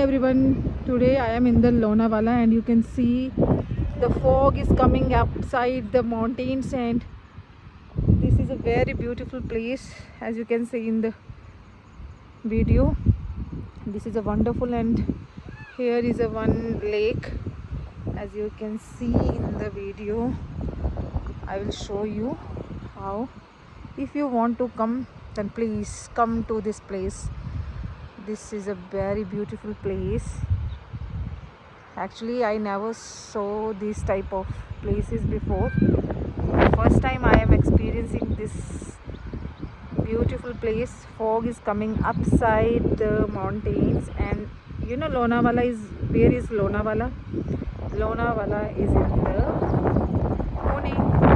everyone, today I am in the Lonavala and you can see the fog is coming upside the mountains, and this is a very beautiful place as you can see in the video. This is a wonderful, and here is a one lake as you can see in the video. I will show you how. If you want to come, then please come to this place. This is a very beautiful place. Actually, I never saw this type of places before. First time I am experiencing this beautiful place. Fog is coming upside the mountains, and you know Lonavala is, where is Lonavala? Lonavala is in the Pune.